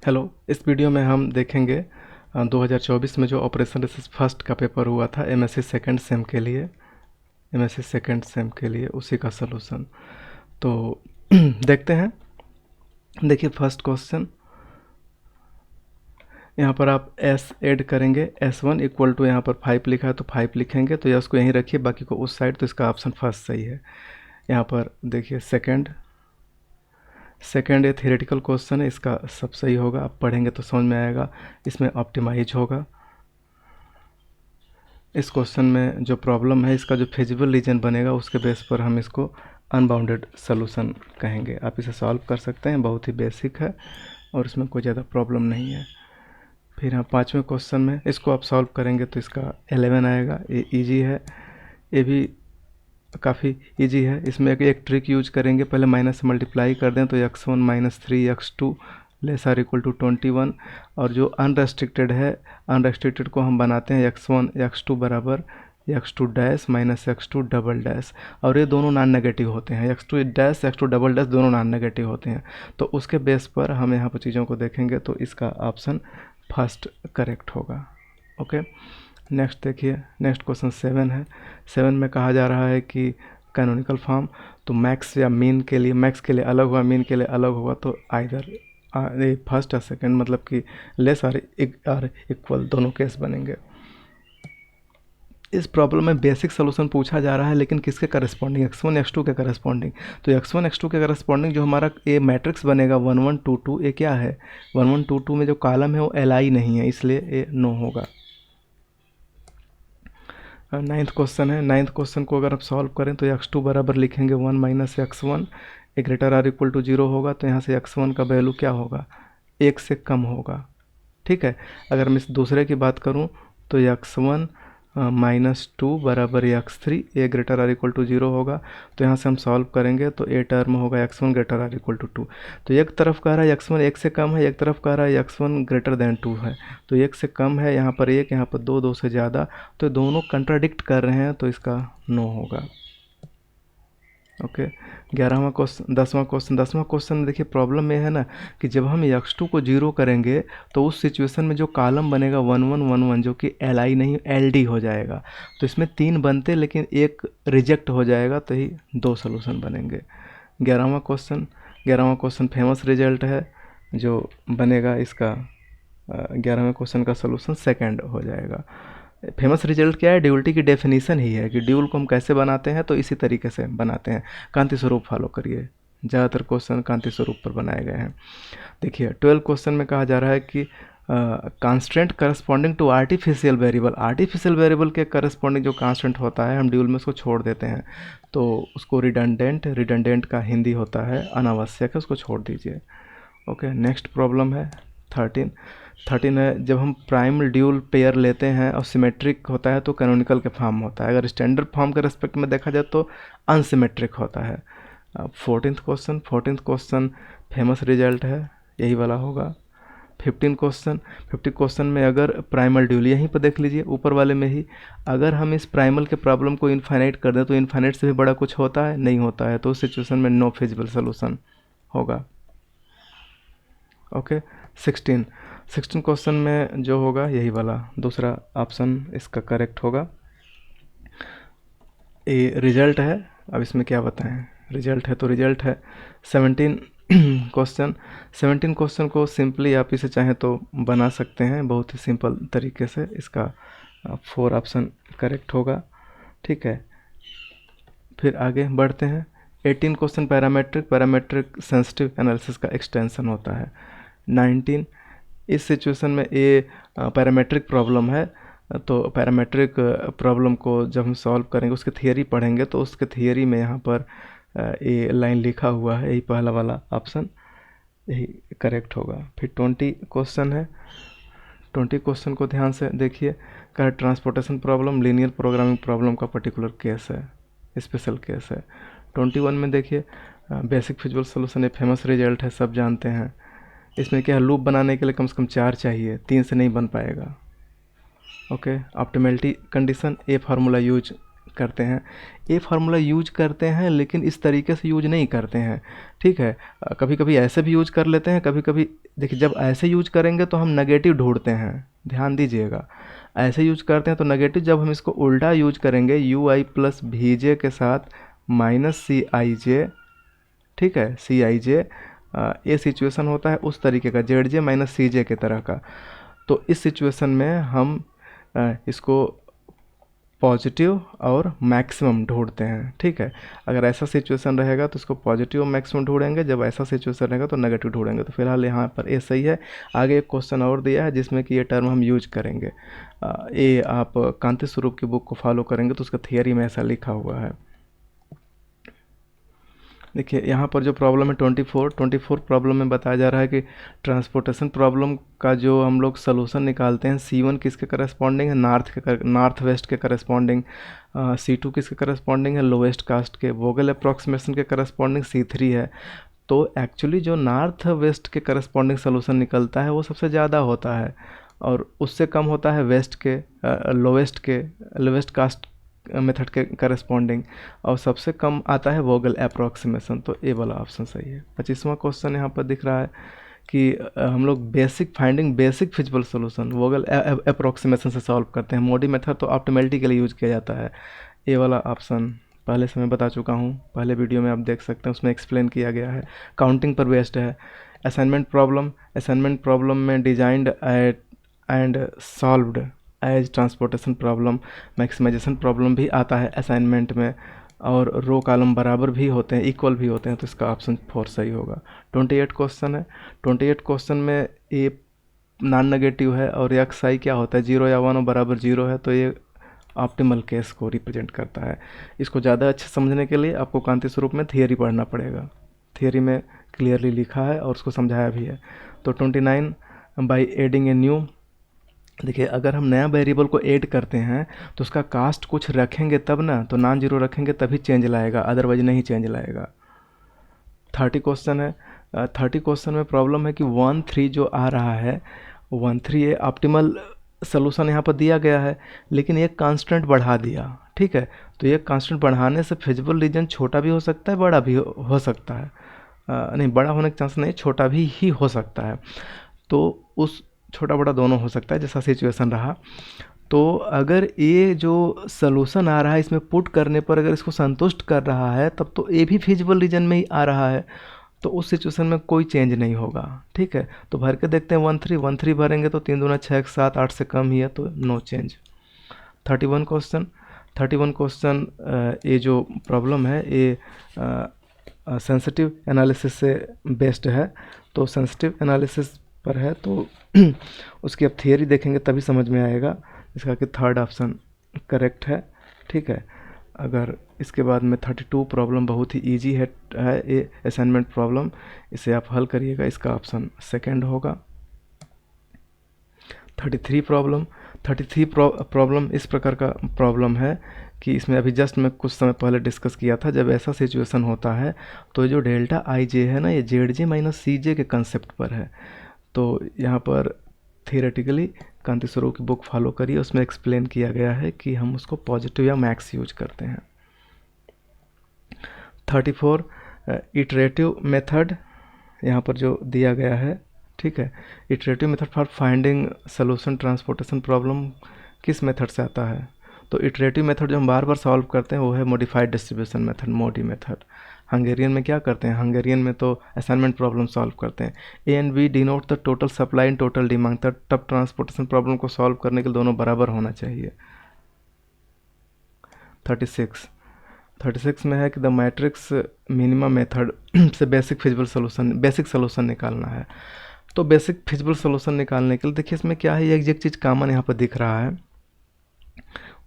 Hello, इस video में हम देखेंगे 2024 में जो ऑपरेशन रिसर्च फर्स्ट का पेपर हुआ था एमएससी सेकंड सेम के लिए उसी का सलूशन। तो देखते हैं। देखिए फर्स्ट क्वेश्चन, यहाँ पर आप s ऐड करेंगे, s1 इक्वल टू यहाँ पर 5 लिखा है तो 5 लिखेंगे, तो यह उसको यहीं रखिए, बाकी को उस साइड, तो इसका ऑप्शन फर्स्ट सही है। यहाँ पर देखिए सेकंड ये थियोरेटिकल क्वेश्चन है, इसका सब सही होगा, आप पढ़ेंगे तो समझ में आएगा। इसमें ऑप्टिमाइज होगा। इस क्वेश्चन में जो प्रॉब्लम है, इसका जो फिजिबल रीजन बनेगा उसके बेस पर हम इसको अनबाउंडेड सॉल्यूशन कहेंगे। आप इसे सॉल्व कर सकते हैं, बहुत ही बेसिक है और इसमें कोई ज़्यादा प्रॉब्लम नहीं है। फिर हम पाँचवें क्वेश्चन में इसको आप सॉल्व करेंगे तो इसका 11 आएगा। ये ईजी है, ये भी काफ़ी इजी है। इसमें एक ट्रिक यूज करेंगे, पहले माइनस से मल्टीप्लाई कर दें तो x1 minus 3x2 laser equal to 21, और जो अनरेस्ट्रिक्टेड है, अनरेस्ट्रिक्टेड को हम बनाते हैं x1 x2 बराबर x2 dash minus x2 double dash, और ये दोनों नॉन नेगेटिव होते हैं। x2 dash x2 double dash दोनों नॉन नेगेटिव होते हैं। तो उसके बेस पर हम यहाँ पर चीज़ों को देखेंगे तो इसका ऑप्शन फर्स्ट करेक्ट होगा। ओके, नेक्स्ट देखिए, नेक्स्ट क्वेश्चन 7 है। 7 में कहा जा रहा है कि कैनोनिकल फॉर्म, तो मैक्स या मीन के लिए, मैक्स के लिए अलग हुआ, मीन के लिए अलग होगा, तो आइदर फर्स्ट या सेकंड, मतलब कि लेस और इक्वल दोनों केस बनेंगे। इस प्रॉब्लम में बेसिक सोल्यूशन पूछा जा रहा है, लेकिन किसके करस्पॉन्डिंग, x1 x2 के करस्पॉन्डिंग। तो x1 x2 के करस्पॉन्डिंग जो हमारा ये मैट्रिक्स बनेगा 1 1 2 2, ये क्या है, 1 1 2 2 में जो कॉलम है वो li नहीं है, इसलिए ये नो होगा। नाइन्थ क्वेश्चन है। नाइन्थ क्वेश्चन को अगर आप सॉल्व करें तो x2 बराबर लिखेंगे 1 minus x1, a greater or equal to 0 होगा, तो यहाँ से x1 का वैल्यू क्या होगा, 1 से कम होगा। ठीक है, अगर मैं इस दूसरे की बात करूँ तो x1 माइनस 2 बराबर x3, a greater or equal to 0 होगा, तो यहाँ से हम सॉल्व करेंगे तो ए टर्म होगा x1 greater or equal to 2। तो एक तरफ कह रहा है x1 1 से कम है, एक तरफ कह रहा है x1 ग्रेटर देन 2 है, तो 1 से कम है यहाँ पर 1, यहाँ पर 2, 2 से ज़्यादा, तो दोनों कंट्राडिक्ट कर रहे हैं, तो इसका नो होगा। ओके, 11वां क्वेश्चन, 10वां क्वेश्चन में देखिए प्रॉब्लम में है ना कि जब हम x2 को 0 करेंगे तो उस सिचुएशन में जो कॉलम बनेगा 1 1 1 1, जो कि li नहीं LD हो जाएगा। तो इसमें 3 बनते लेकिन एक रिजेक्ट हो जाएगा, तो ही 2 सोल्यूशन बनेंगे। 11वां क्वेश्चन फेमस रिजल्ट है, जो बनेगा इसका 11वें क्वेश्चन का सोल्यूशन सेकेंड हो जाएगा। फेमस रिजल्ट क्या है, ड्यूअलिटी की डेफिनेशन ही है कि ड्यूल को हम कैसे बनाते हैं, तो इसी तरीके से बनाते हैं। कांति स्वरूप फॉलो करिए, ज़्यादातर क्वेश्चन कांति स्वरूप पर बनाए गए हैं। देखिए 12 क्वेश्चन में कहा जा रहा है कि constant corresponding to artificial variable के करस्पॉन्डिंग जो कांस्टेंट होता है, हम ड्यूल में उसको छोड़ देते हैं, तो उसको रिडंडेंट का हिंदी होता है अनावश्यक है, उसको छोड़ दीजिए। ओके, नेक्स्ट प्रॉब्लम है 13 है। जब हम प्राइम ड्यूल पेयर लेते हैं और सिमेट्रिक होता है तो कैनोनिकल के फॉर्म होता है, अगर स्टैंडर्ड फॉर्म के रेस्पेक्ट में देखा जाए तो अनसिमेट्रिक होता है। 14th क्वेश्चन फेमस रिजल्ट है, यही वाला होगा। 50 क्वेश्चन में अगर प्राइमल ड्यूल, यहीं पर देख लीजिए ऊपर वाले में ही, अगर हम इस प्राइमल के प्रॉब्लम को इनफाइनाइट कर दें तो इनफाइनाइट से भी बड़ा कुछ होता है, नहीं होता है, तो उस सिचुएशन में नो फिजिबल सोल्यूशन होगा। ओके, 16 क्वेश्चन में जो होगा यही वाला दूसरा ऑप्शन इसका करेक्ट होगा। ये रिजल्ट है, अब इसमें क्या बताएं, रिजल्ट है तो रिजल्ट है। 17 क्वेश्चन को सिंपली आप इसे चाहें तो बना सकते हैं, बहुत ही सिंपल तरीके से। इसका 4 ऑप्शन करेक्ट होगा। ठीक है, फिर आगे बढ़ते हैं। 18 क्वेश्चन पैरामेट्रिक सेंसिटिव एनालिसिस का एक्सटेंशन होता है। 19 इस सिचुएशन में ये पैरामेट्रिक प्रॉब्लम है, तो पैरामेट्रिक प्रॉब्लम को जब हम सॉल्व करेंगे, उसके थियरी पढ़ेंगे, तो उसके थियरी में यहाँ पर ये लाइन लिखा हुआ है, यही पहला वाला ऑप्शन यही करेक्ट होगा। फिर 20 क्वेश्चन है। 20 क्वेश्चन को ध्यान से देखिए, का transportation problem linear programming problem का पर्टिकुलर केस है, स्पेशल केस है। 21 में देखिए बेसिक फिजिबल सोल्यूशन, ये फेमस रिजल्ट है, सब जानते हैं। इसमें क्या है, लूप बनाने के लिए कम से कम 4 चाहिए, 3 से नहीं बन पाएगा। ओके, ऑप्टिमलिटी कंडीशन, ये फार्मूला यूज करते हैं, ये फार्मूला यूज करते हैं, लेकिन इस तरीके से यूज नहीं करते हैं, ठीक है। कभी कभी ऐसे भी यूज कर लेते हैं, कभी कभी देखिए जब ऐसे यूज करेंगे तो हम नेगेटिव ढूंढते हैं, ध्यान दीजिएगा। ऐसे यूज करते हैं तो नेगेटिव, जब हम इसको उल्टा यूज करेंगे यू आई प्लस भी जे के साथ माइनस सी आई जे, ठीक है, सी आई जे, ये सिचुएशन होता है उस तरीके का, जेड जे माइनस सी जे के तरह का। तो इस सिचुएशन में हम इसको पॉजिटिव और मैक्सिमम ढूंढते हैं, ठीक है। अगर ऐसा सिचुएशन रहेगा तो इसको पॉजिटिव और मैक्सिमम ढूंढेंगे, जब ऐसा सिचुएशन रहेगा तो नेगेटिव ढूंढेंगे। तो फिलहाल यहाँ पर ये सही है। आगे एक क्वेश्चन और दिया है जिसमें कि ये टर्म हम यूज करेंगे। ये आप कांति स्वरूप की बुक को फॉलो करेंगे तो उसका थियरी में ऐसा लिखा हुआ है। देखिए यहाँ पर जो प्रॉब्लम है 24 प्रॉब्लम में बताया जा रहा है कि ट्रांसपोर्टेशन प्रॉब्लम का जो हम लोग सलूशन निकालते हैं, C1 किसके करस्पॉन्डिंग है, नॉर्थ वेस्ट के करस्पॉन्डिंग, C2 किसके करस्पॉन्डिंग है, लोवेस्ट कास्ट के, वोगल अप्रॉक्सीमेशन के करस्पॉन्डिंग C3 है। तो एक्चुअली जो नॉर्थ वेस्ट के करस्पॉन्डिंग सलूशन निकलता है वो सबसे ज़्यादा होता है, और उससे कम होता है वेस्ट के, लोवेस्ट कास्ट मेथड के करस्पॉन्डिंग, और सबसे कम आता है वोगल अप्रॉक्सीमेशन। तो ए वाला ऑप्शन सही है। 25वां क्वेश्चन यहाँ पर दिख रहा है कि हम लोग बेसिक फिजिबल सोल्यूशन वोगल अप्रॉक्सीमेशन से सॉल्व करते हैं। मोडी मेथड तो ऑप्टिमैलिटी के लिए यूज किया जाता है। ए वाला ऑप्शन पहले से मैं बता चुका हूँ, पहले वीडियो में आप देख सकते हैं, उसमें एक्सप्लेन किया गया है, काउंटिंग पर बेस्ड है। असाइनमेंट प्रॉब्लम में designed and solved as transportation problem, maximization problem भी आता है असाइनमेंट में, और रो कॉलम बराबर भी होते हैं, इक्वल भी होते हैं, तो इसका ऑप्शन 4 सही होगा। 28 क्वेश्चन है। 28 क्वेश्चन में ये नॉन नेगेटिव है और एक्स आई क्या होता है, 0 या 1 और बराबर 0 है, तो ये ऑप्टिमल केस को रिप्रेजेंट करता है। इसको ज़्यादा अच्छे समझने के लिए आपको कांति स्वरूप में थियरी पढ़ना पड़ेगा, थियरी में क्लियरली लिखा है और उसको समझाया भी है। तो 29 बाई एडिंग ए न्यू, देखिए अगर हम नया वेरिएबल को ऐड करते हैं तो उसका कास्ट कुछ रखेंगे तब ना, तो नॉन जीरो रखेंगे तभी चेंज लाएगा, अदरवाइज नहीं चेंज लाएगा। 30 क्वेश्चन है। 30 क्वेश्चन में प्रॉब्लम है कि 1 3 जो आ रहा है 1 3 ये ऑप्टिमल सोल्यूशन यहाँ पर दिया गया है, लेकिन एक कांस्टेंट बढ़ा दिया, ठीक है। तो ये कांस्टेंट बढ़ाने से फिजिबल रीजन छोटा भी हो सकता है, बड़ा भी हो सकता है, नहीं बड़ा होने के चांस नहीं, छोटा भी ही हो सकता है। तो उस छोटा बड़ा दोनों हो सकता है जैसा सिचुएशन रहा। तो अगर ये जो सलूशन आ रहा है इसमें पुट करने पर अगर इसको संतुष्ट कर रहा है तब तो ये भी फिजिबल रीजन में ही आ रहा है, तो उस सिचुएशन में कोई चेंज नहीं होगा, ठीक है। तो भर के देखते हैं 1 3 भरेंगे तो 3 दूना 6 7 8 से कम ही है, तो नो चेंज। 31 क्वेश्चन ये जो प्रॉब्लम है ये सेंसिटिव एनालिसिस से बेस्ड है, तो सेंसिटिव एनालिसिस पर है, तो उसकी अब थियरी देखेंगे तभी समझ में आएगा, इसका कि थर्ड ऑप्शन करेक्ट है, ठीक है। अगर इसके बाद में 32 प्रॉब्लम बहुत ही इजी है ये असाइनमेंट प्रॉब्लम, इसे आप हल करिएगा, इसका ऑप्शन सेकंड होगा। 33 प्रॉब्लम इस प्रकार का प्रॉब्लम है कि इसमें अभी जस्ट मैं कुछ समय पहले डिस्कस किया था, जब ऐसा सिचुएशन होता है तो जो डेल्टा आई जे है ना, ये जेड जे माइनस सी जे के कंसेप्ट पर है। तो यहाँ पर थियोरेटिकली कांति स्वरूप की बुक फॉलो करिए, उसमें एक्सप्लेन किया गया है कि हम उसको पॉजिटिव या मैक्स यूज करते हैं। 34 इटरेटिव मेथड यहाँ पर जो दिया गया है, ठीक है। Iterative method for finding solution transportation problem किस मेथड से आता है, तो इटरेटिव मेथड जो हम बार बार सॉल्व करते हैं वो है मॉडिफाइड डिस्ट्रीब्यूशन मेथड, मोडी मेथड। हंगेरियन में क्या करते हैं, हंगेरियन में तो असाइनमेंट प्रॉब्लम सॉल्व करते हैं। A and B denote the total supply and total demand, तब ट्रांसपोर्टेशन प्रॉब्लम को सॉल्व करने के लिए दोनों बराबर होना चाहिए। 36 में है कि द मैट्रिक्स मिनिमम मेथड से बेसिक सोल्यूशन निकालना है। तो बेसिक फिजिबल सोल्यूशन निकालने के लिए देखिए इसमें क्या है, एक चीज़ कॉमन यहाँ पर दिख रहा है,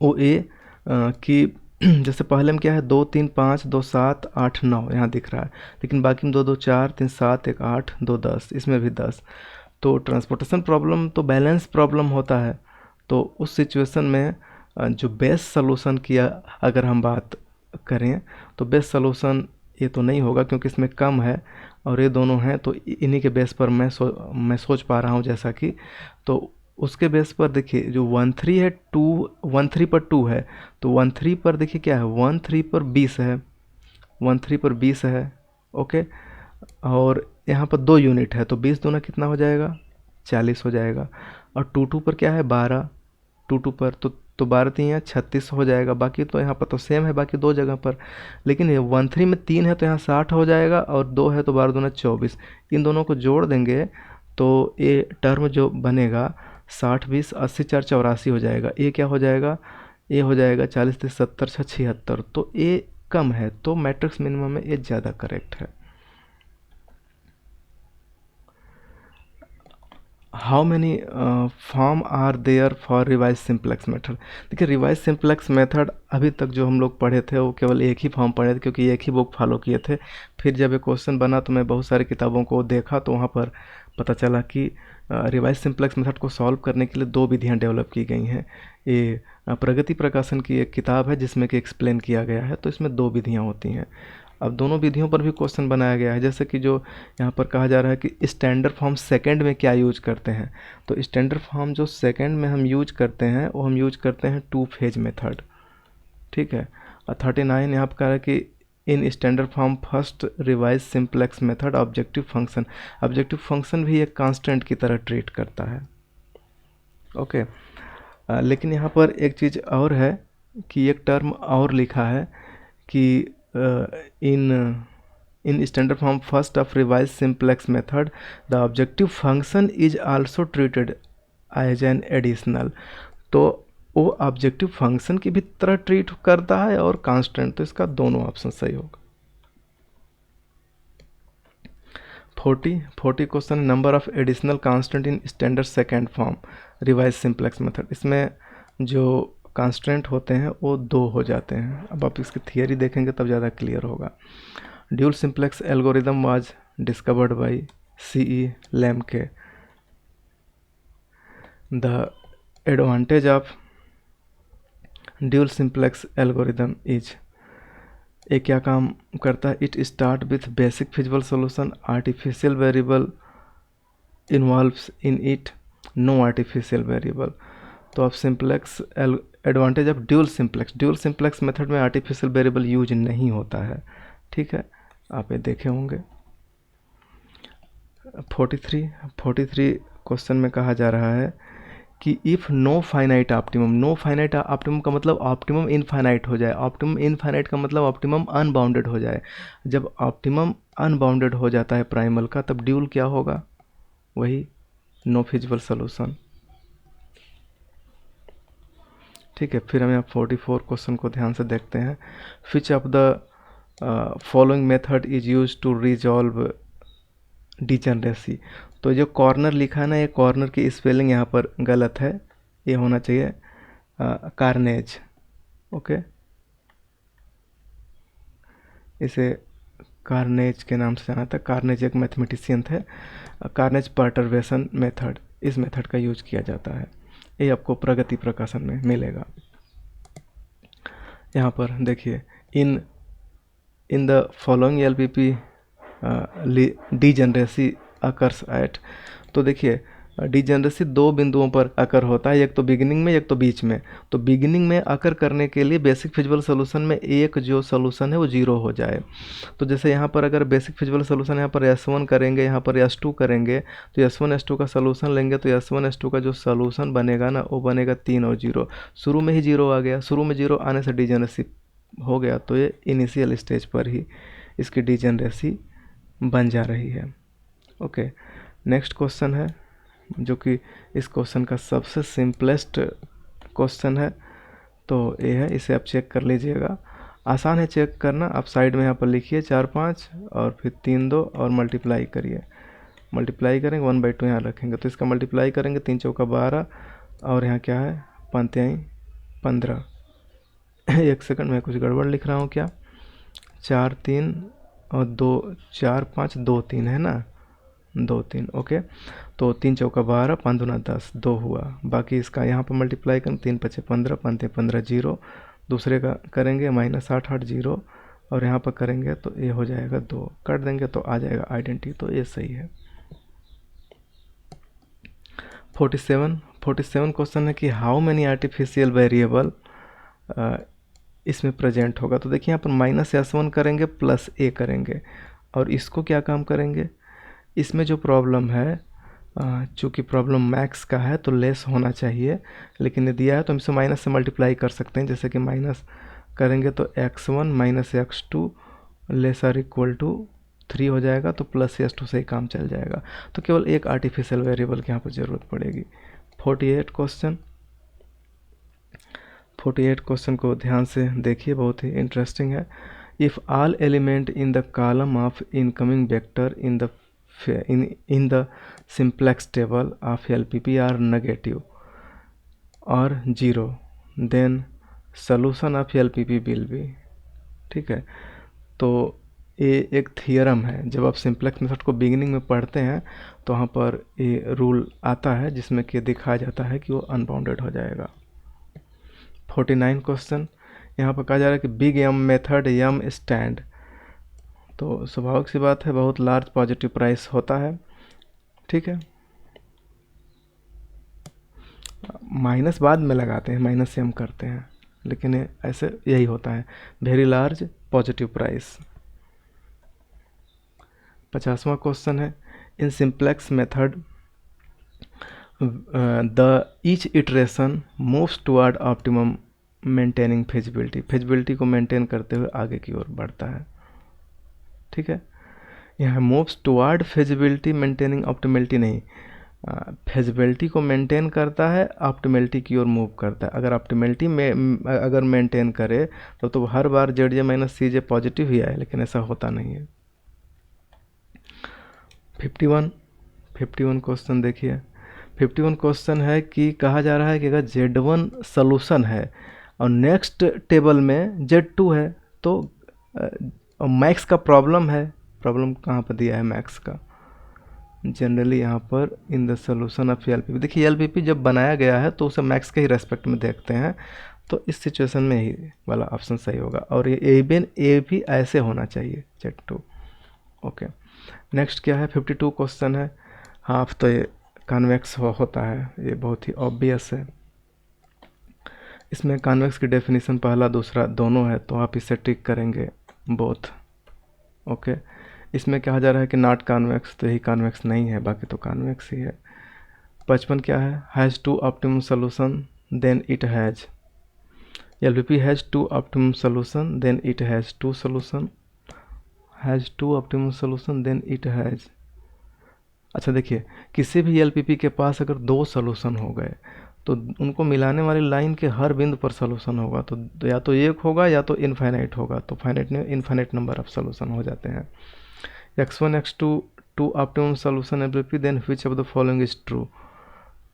वो ए कि जैसे पहले में क्या है 2 3 5 2 7 8 9 यहाँ दिख रहा है, लेकिन बाकी में 2 2 4 3 7 1 8 2 10, इसमें भी 10। तो ट्रांसपोर्टेशन प्रॉब्लम तो बैलेंस प्रॉब्लम होता है, तो उस सिचुएशन में जो बेस्ट सोल्यूशन की अगर हम बात करें तो बेस्ट सोल्यूशन ये तो नहीं होगा क्योंकि इसमें कम है और ये दोनों हैं, तो इन्हीं के बेस पर मैं सोच पा रहा हूँ जैसा कि, तो उसके बेस पर देखिए जो 13 है, 13 पर 2 है, तो 13 पर देखिए क्या है, 13 पर 20 है, 13 पर 20 है। ओके, और यहाँ पर 2 यूनिट है, तो 20 दूना कितना हो जाएगा, 40 हो जाएगा। और 22 पर क्या है, 12, 22 पर तो 12 3 या 36 हो जाएगा। बाकी तो यहाँ पर तो सेम है बाकी दो जगह पर, लेकिन ये 13 में 3 है तो यहाँ 60 हो जाएगा, और 2 है तो 12 दूना 24। इन दोनों को जोड़ देंगे तो ये टर्म जो बनेगा 60 20 80 4 84 हो जाएगा। ये क्या हो जाएगा, ये हो जाएगा 40 30 70 6 76। तो ये कम है, तो मैट्रिक्स मिनिमम में ये ज़्यादा करेक्ट है। How many form are there for revise simplex method. देखिए रिवाइज सिंप्लेक्स मेथड अभी तक जो हम लोग पढ़े थे वो केवल एक ही फॉर्म पढ़े थे, क्योंकि एक ही बुक फॉलो किए थे। फिर जब ये क्वेश्चन बना तो मैं बहुत सारी किताबों को देखा, तो वहाँ पर पता चला कि रिवाइज सिंप्लेक्स मेथड को सॉल्व करने के लिए दो विधियाँ डेवलप की गई हैं। ये प्रगति प्रकाशन की एक किताब है जिसमें कि एक्सप्लेन किया गया है, तो इसमें दो विधियाँ होती हैं। अब दोनों विधियों पर भी क्वेश्चन बनाया गया है, जैसे कि जो यहाँ पर कहा जा रहा है कि स्टैंडर्ड फॉर्म सेकंड में क्या यूज करते हैं। तो स्टैंडर्ड फॉर्म जो सेकंड में हम यूज करते हैं वो हम यूज करते हैं 2 फेज मेथड, ठीक है। और 39 यहाँ पर कह रहा है कि in standard form first revise simplex method objective function, objective function भी एक कांस्टेंट की तरह ट्रीट करता है। ओके, लेकिन यहाँ पर एक चीज़ और है कि एक टर्म और लिखा है कि in standard form first of revised simplex method the objective function is also treated as an additional। तो वो ऑब्जेक्टिव फंक्शन की भी तरह ट्रीट करता है और कांस्टेंट, तो इसका दोनों ऑप्शन सही होगा। 40 question, number of additional constant in standard second form revise simplex method. इसमें जो कांस्टेंट होते हैं वो 2 हो जाते हैं। अब आप इसकी थियरी देखेंगे तब ज़्यादा क्लियर होगा। Dual simplex algorithm was discovered by C.E. Lemke। The advantage of dual simplex algorithm is, ये क्या काम करता है, it start with basic feasible solution, artificial variable involves in it, no artificial variable. तो अब simplex advantage of dual simplex method में artificial variable use नहीं होता है, ठीक है, आप ये देखे होंगे। 43 क्वेश्चन में कहा जा रहा है कि इफ़ नो फाइनाइट ऑप्टिमम का मतलब ऑप्टिमम इनफाइनाइट हो जाए, ऑप्टिमम इनफाइनाइट का मतलब ऑप्टिमम अनबाउंडेड हो जाए। जब ऑप्टिमम अनबाउंडेड हो जाता है प्राइमल का, तब ड्यूल क्या होगा, वही नो फिजिबल सॉल्यूशन, ठीक है। फिर हम यहाँ 44 क्वेश्चन को ध्यान से देखते हैं। Which of the following method is use to resolve degeneracy. तो जो कॉर्नर लिखा है ना, ये कॉर्नर की स्पेलिंग यहाँ पर गलत है, ये होना चाहिए कार्नेज। ओके, इसे कार्नेज के नाम से जाना था। कार्नेज एक मैथमेटिशियन थे। कार्नेज पर्टर्वेशन मेथड, इस मेथड का यूज किया जाता है। ये आपको प्रगति प्रकाशन में मिलेगा। यहाँ पर देखिए in the following LPP degeneracy occurs at. तो देखिए डिजनरेसी 2 बिंदुओं पर अकर होता है, एक तो बिगिनिंग में एक तो बीच में। तो बिगिनिंग में अकर करने के लिए बेसिक फिजिबल सोल्यूशन में एक जो सोल्यूशन है वो 0 हो जाए। तो जैसे यहाँ पर अगर बेसिक फिजिबल सोल्यूशन यहाँ पर S1 करेंगे, यहाँ पर S2 करेंगे, तो S1 S2 का सोल्यूशन लेंगे, तो S1 S2 का जो सोल्यूशन बनेगा ना वो बनेगा 3 और 0। शुरू में ही 0 आ गया, शुरू में 0 आने से डिजनरेसी हो गया, तो ये इनिशियल स्टेज पर ही इसकी डिजनरेसी बन जा रही है। ओके, नेक्स्ट क्वेश्चन है जो कि इस क्वेश्चन का सबसे सिंपलेस्ट क्वेश्चन है, तो ये है, इसे आप चेक कर लीजिएगा। आसान है चेक करना, आप साइड में यहाँ पर लिखिए 4 5 और फिर 3 2 और मल्टीप्लाई करिए। मल्टीप्लाई करेंगे 1/2 यहाँ रखेंगे, तो इसका मल्टीप्लाई करेंगे 3 चौका 12 और यहाँ क्या है 5 15। एक सेकंड में कुछ गड़बड़ लिख रहा हूँ क्या, 4 3 और 2 4 5 2 3 है ना, 2 3। ओके, तो 3 चौका 12 5 दूना 10, 2 हुआ। बाकी इसका यहाँ पर मल्टीप्लाई करें 3 5 15 5 15 0। दूसरे का करेंगे -8 8 0 और यहाँ पर करेंगे तो ये हो जाएगा 2, काट देंगे तो आ जाएगा आइडेंटिटी, तो ये सही है। 47 क्वेश्चन है कि हाउ मैनी आर्टिफिशियल वेरिएबल इसमें प्रेजेंट होगा। तो देखिए यहाँ पर -s1 करेंगे प्लस a करेंगे, और इसको क्या काम करेंगे, इसमें जो प्रॉब्लम है, चूँकि प्रॉब्लम मैक्स का है तो लेस होना चाहिए, लेकिन ये दिया है तो हम इसे माइनस से मल्टीप्लाई कर सकते हैं। जैसे कि माइनस करेंगे तो x1 minus x2 laser equal to 3 हो जाएगा, तो प्लस s2 से ही काम चल जाएगा। तो केवल एक आर्टिफिशियल वेरिएबल की यहाँ पर ज़रूरत पड़ेगी। 48 क्वेश्चन को ध्यान से देखिए, बहुत ही इंटरेस्टिंग है। If all element in the column of incoming vector in the simplex table of LPP are negative or 0, then solution of LPP will be। ठीक है, तो ये एक थियरम है। जब आप सिंप्लेक्स मेथड को बिगिनिंग में पढ़ते हैं तो वहाँ पर ये रूल आता है जिसमें कि दिखाया जाता है कि वो अनबाउंडेड हो जाएगा। 49 क्वेश्चन, यहाँ पर कहा जा रहा है कि big M method M stand. तो स्वाभाविक सी बात है, बहुत लार्ज पॉजिटिव प्राइस होता है। ठीक है, माइनस बाद में लगाते हैं, माइनस से हम करते हैं, लेकिन ऐसे यही होता है, वेरी लार्ज पॉजिटिव प्राइस। 50वां क्वेश्चन है, in simplex method the each iteration moves toward optimum maintaining feasibility. Feasibility को मेंटेन करते हुए आगे की ओर बढ़ता है। ठीक है, यहाँ moves toward feasibility maintaining optimality नहीं, फिजिबिलिटी को मेंटेन करता है, ऑप्टिमलिटी की ओर मूव करता है। अगर ऑप्टिमलिटी में अगर मेंटेन करे तो हर बार जेड माइनस सी जे पॉजिटिव ही आए, लेकिन ऐसा होता नहीं है। 51 क्वेश्चन देखिए। 51 क्वेश्चन है कि कहा जा रहा है कि अगर Z1 सोल्यूशन है और नेक्स्ट टेबल में Z2 है तो मैक्स का प्रॉब्लम है। प्रॉब्लम कहाँ पर दिया है मैक्स का, जनरली यहाँ पर in the solution of LPP। देखिए LPP जब बनाया गया है तो उसे मैक्स के ही रेस्पेक्ट में देखते हैं, तो इस सिचुएशन में ही वाला ऑप्शन सही होगा। और ये भी ऐसे होना चाहिए Z2। ओके, नेक्स्ट क्या है, 52 क्वेश्चन है। हाफ तो ये कॉन्वेक्स होता है, ये बहुत ही ऑब्वियस है। इसमें कॉन्वेक्स की डेफिनेशन पहला दूसरा दोनों है, तो आप इसे टिक करेंगे बोथ। ओके, इसमें कहा जा रहा है कि नॉट कॉन्वेक्स, तो यही कॉन्वेक्स नहीं है, बाकी तो कॉन्वेक्स ही है। 55 क्या है, has two optimum solution then it has. LPP has two optimum solution then it has two solution, has two optimum solution then it has. अच्छा देखिए, किसी भी LPP के पास अगर दो सोल्यूशन हो गए तो उनको मिलाने वाली लाइन के हर बिंदु पर सोल्यूशन होगा, तो या तो एक होगा या तो इनफाइनाइट होगा, तो इनफाइनाइट नंबर ऑफ सोल्यूशन हो जाते हैं। x1 x2 two optimum solution LPP then which of the following is true.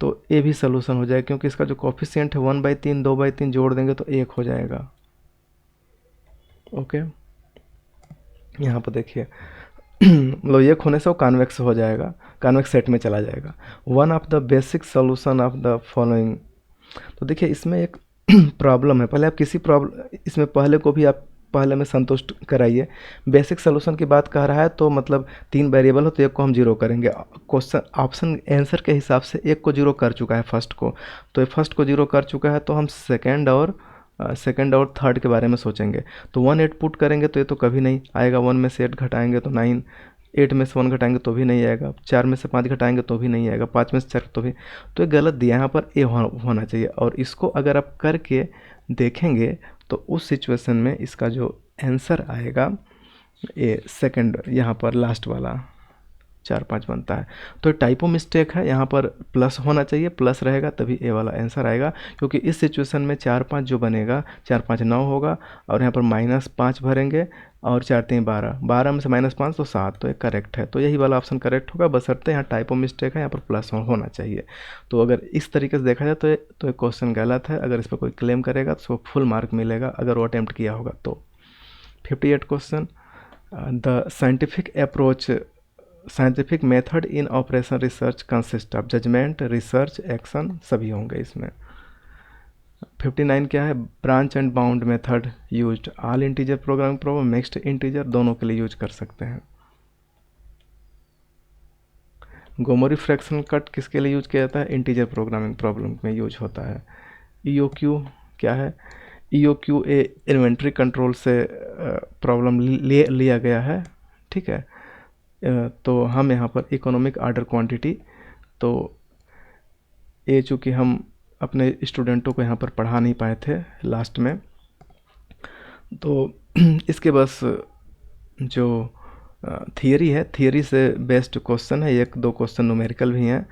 तो ए भी सोल्यूशन हो जाएगा, क्योंकि इसका जो कोफिशिएंट है 1/3 2/3 जोड़ देंगे तो 1 हो जाएगा। ओके, यहाँ पर देखिए मतलब 1 होने से वो कॉन्वेक्स हो जाएगा, कॉन्वेक्स सेट में चला जाएगा। One of the basic solution of the following. तो देखिए इसमें एक प्रॉब्लम है, पहले आप किसी प्रॉब्लम, इसमें पहले को भी आप पहले में संतुष्ट कराइए। बेसिक सोल्यूशन की बात कर रहा है तो मतलब 3 वेरिएबल हो तो एक को हम 0 करेंगे। क्वेश्चन ऑप्शन आंसर के हिसाब से एक को 0 कर चुका है फर्स्ट को, तो फर्स्ट को 0 कर चुका है, तो हम सेकेंड और थर्ड के बारे में सोचेंगे। तो 1 8 पुट करेंगे तो ये तो कभी नहीं आएगा, 1 में से 8 घटाएंगे तो 9, 8 में से 1 घटाएंगे तो भी नहीं आएगा, 4 में से 5 घटाएंगे तो भी नहीं आएगा, 5 में से 4 तो भी, तो ये गलत दिया है, यहाँ पर ए होना चाहिए। और इसको अगर आप करके देखेंगे तो उस सिचुएशन में इसका जो आंसर आएगा ये सेकंड, यहाँ पर लास्ट वाला 4 5 बनता है। तो टाइपो मिस्टेक है, यहाँ पर प्लस होना चाहिए, प्लस रहेगा तभी ए वाला आंसर आएगा, क्योंकि इस सिचुएशन में 4 5 जो बनेगा 4 5 9 होगा, और यहाँ पर -5 भरेंगे, और 4 3 12, 12 में से -5 तो 7, तो ये करेक्ट है। तो यही वाला ऑप्शन करेक्ट होगा, बशर्ते यहाँ टाइपो मिस्टेक है, यहाँ पर प्लस होना चाहिए। तो अगर इस तरीके से देखा जाए तो ये क्वेश्चन गलत है। अगर इस पर कोई क्लेम करेगा तो उसको फुल मार्क मिलेगा, अगर वो अटैम्प्ट किया होगा तो। 58 question, the scientific method in operation research consist of judgement, research, action सभी होंगे इसमें। 59 क्या है, branch and bound method used, all integer programming problem, mixed integer दोनों के लिए यूज कर सकते हैं। गोमरी फ्रैक्शनल कट किसके लिए यूज किया जाता है? इंटीजर प्रोग्रामिंग प्रॉब्लम में यूज होता है। EOQ क्या है? EOQ ए इन्वेंट्री कंट्रोल से प्रॉब्लम लिया गया है, ठीक है। तो हम यहाँ पर इकोनॉमिक ऑर्डर क्वांटिटी, तो ये चूँकि हम अपने स्टूडेंटों को यहाँ पर पढ़ा नहीं पाए थे लास्ट में, तो इसके बस जो थियरी है, थियरी से बेस्ड क्वेश्चन है, एक दो क्वेश्चन न्यूमेरिकल भी हैं,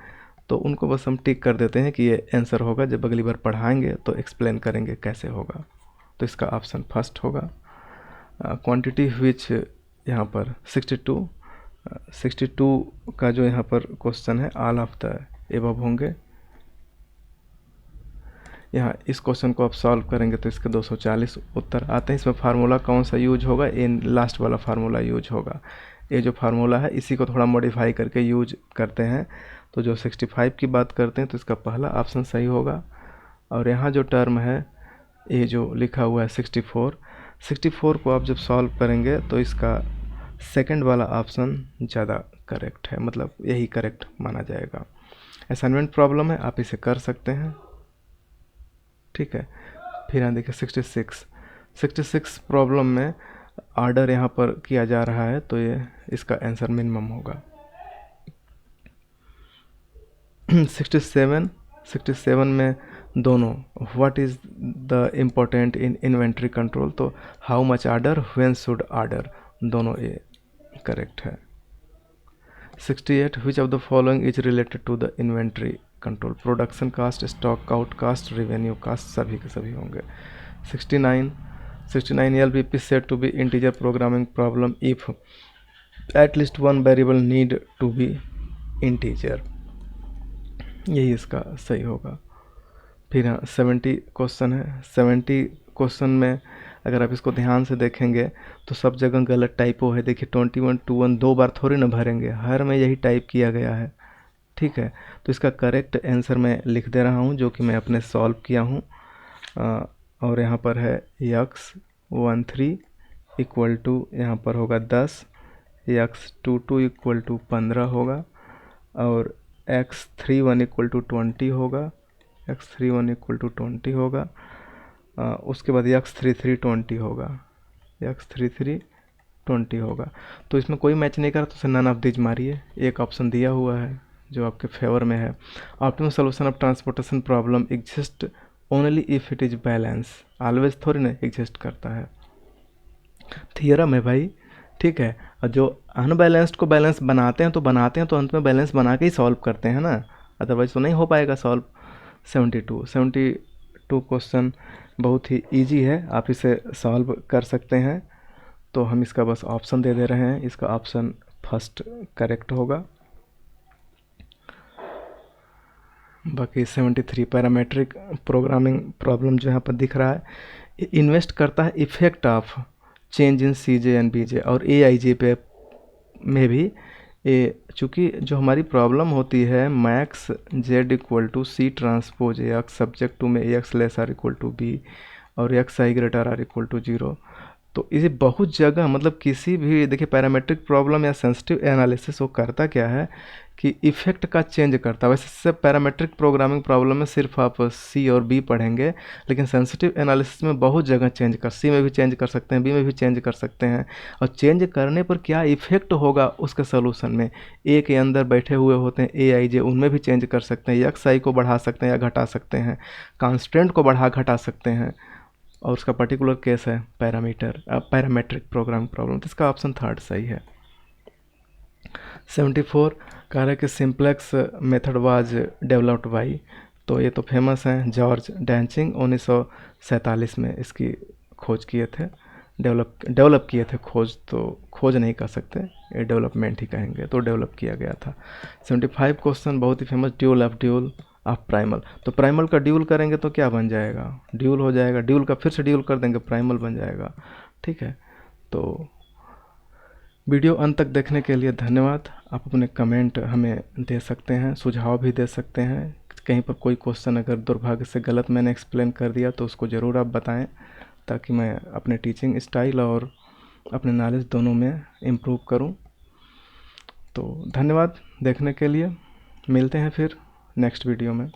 तो उनको बस हम टिक कर देते हैं कि ये आंसर होगा। जब अगली बार पढ़ाएंगे तो एक्सप्लेन करेंगे कैसे होगा। तो इसका ऑप्शन फर्स्ट होगा। क्वांटिटी विच यहाँ पर 62 का जो यहाँ पर क्वेश्चन है, ऑल ऑफ द एबव होंगे। यहाँ इस क्वेश्चन को आप सॉल्व करेंगे तो इसके 240 उत्तर आते हैं। इसमें फार्मूला कौन सा यूज होगा? इन लास्ट वाला फार्मूला यूज होगा। ये जो फार्मूला है इसी को थोड़ा मॉडिफाई करके यूज करते हैं। तो जो 65 की बात करते हैं तो इसका पहला ऑप्शन सही होगा। और यहाँ जो टर्म है, ये जो लिखा हुआ है 64 को आप जब सॉल्व करेंगे तो इसका सेकंड वाला ऑप्शन ज़्यादा करेक्ट है, मतलब यही करेक्ट माना जाएगा। असाइनमेंट प्रॉब्लम है, आप इसे कर सकते हैं, ठीक है। फिर यहाँ देखिए 66 प्रॉब्लम में ऑर्डर यहाँ पर किया जा रहा है, तो ये इसका आंसर मिनिमम होगा। 67 में दोनों, what is the important in inventory control, तो how much order, when should order, दोनों ये करेक्ट है। 68 which of the following is related to the inventory control, production cost, stock out cost, revenue cost, सभी के सभी होंगे। 69 LBP set to be integer programming problem if at least one variable need to be integer, यही इसका सही होगा। फिर हाँ 70 क्वेश्चन है। 70 क्वेश्चन में अगर आप इसको ध्यान से देखेंगे तो सब जगह गलत टाइपो है। देखिए 21 दो बार थोड़ी ना भरेंगे, हर में यही टाइप किया गया है, ठीक है। तो इसका करेक्ट आंसर मैं लिख दे रहा हूँ, जो कि मैं अपने सॉल्व किया हूँ। और यहाँ पर है x13 इक्वल टू यहाँ पर होगा 10, x22 इक्वल टू 15 होगा, और x31 इक्वल टू 20 होगा, x31 इक्वल टू 20 होगा। उसके बाद x33 20 होगा, x33 20 होगा। तो इसमें कोई मैच नहीं करा तो उसे नन ऑफ दीज मारिए। एक ऑप्शन दिया हुआ है जो आपके फेवर में है। Optimum solution of transportation problem exist only if it is balance, always थोड़ी ना एग्जिस्ट करता है, थियरम है भाई, ठीक है। और जो अनबैलेंस्ड को बैलेंस बनाते हैं तो अंत में बैलेंस बना के ही सॉल्व करते हैं ना, अदरवाइज तो नहीं हो पाएगा सॉल्व। 72 क्वेश्चन बहुत ही इजी है, आप इसे सॉल्व कर सकते हैं। तो हम इसका बस ऑप्शन दे दे रहे हैं, इसका ऑप्शन फर्स्ट करेक्ट होगा। बाकी 73 पैरामेट्रिक प्रोग्रामिंग प्रॉब्लम जो यहाँ पर दिख रहा है, इन्वेस्ट करता है effect of change in CJ and BJ और AIJ पे में भी। चूँकि जो हमारी प्रॉब्लम होती है max Z equal to C transpose AX subject to में AX less or equal to B और XI greater or equal to 0, तो इसे बहुत जगह मतलब किसी भी देखिए पैरामेट्रिक प्रॉब्लम या सेंसिटिव एनालिसिस वो करता क्या है कि इफेक्ट का चेंज करता है। वैसे पैरामेट्रिक प्रोग्रामिंग प्रॉब्लम में सिर्फ आप C और B पढ़ेंगे, लेकिन सेंसिटिव एनालिसिस में बहुत जगह चेंज कर, C में भी चेंज कर सकते हैं, B में भी चेंज कर सकते हैं। और चेंज करने पर क्या इफेक्ट होगा उसके सोल्यूशन में, A के अंदर बैठे हुए होते हैं AIJ, उनमें भी चेंज कर सकते हैं, XI को बढ़ा सकते हैं या घटा सकते हैं, कांस्टेंट को बढ़ा घटा सकते हैं, और उसका पर्टिकुलर केस है पैरामेट्रिक प्रोग्रामिंग प्रॉब्लम। तो इसका ऑप्शन थर्ड सही है। 74 कह रहा है कि simplex method was developed by, तो ये तो फेमस हैं जॉर्ज डैंचिंग, 1947 में इसकी खोज किए थे, डेवलप किए थे। खोज तो खोज नहीं कर सकते, ये डेवलपमेंट ही कहेंगे, तो डेवलप किया गया था। 75 क्वेश्चन बहुत ही फेमस, ड्यूल ऑफ प्राइमल, तो प्राइमल का ड्यूल करेंगे तो क्या बन जाएगा, ड्यूल हो जाएगा, ड्यूल का फिर से ड्यूल कर देंगे प्राइमल बन जाएगा, ठीक है। तो वीडियो अंत तक देखने के लिए धन्यवाद। आप अपने कमेंट हमें दे सकते हैं, सुझाव भी दे सकते हैं। कहीं पर कोई क्वेश्चन अगर दुर्भाग्य से गलत मैंने एक्सप्लेन कर दिया तो उसको ज़रूर आप बताएं, ताकि मैं अपने टीचिंग स्टाइल और अपने नॉलेज दोनों में इम्प्रूव करूं। तो धन्यवाद। देखने के लिए। मिलते हैं फिर नेक्स्ट वीडियो में।